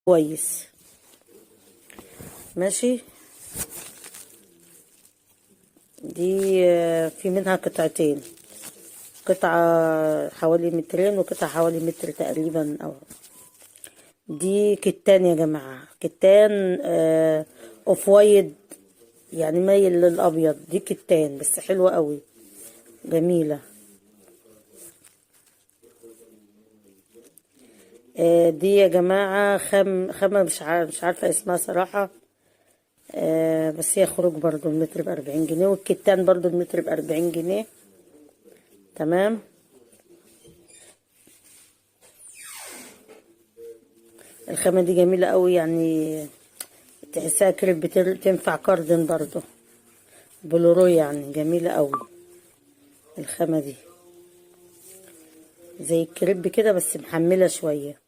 كويس. ماشي. دي في منها قطعتين، قطعة حوالي مترين وقطعة حوالي متر تقريبا. او دي كتان يا جماعة، كتان اوف وايد، يعني مايل للابيض. دي كتان بس حلوة قوي، جميلة. دي يا جماعة خامة مش عارفة اسمها صراحة. بس هي خروج برضو، المتر ب40 جنيه، والكتان برضو المتر ب40 جنيه. تمام. الخامة دي جميلة قوي، يعني تحسها كريب، تنفع كاردن برضو، بلورو، يعني جميلة قوي الخامة دي، زي الكريب كده بس محملة شوية.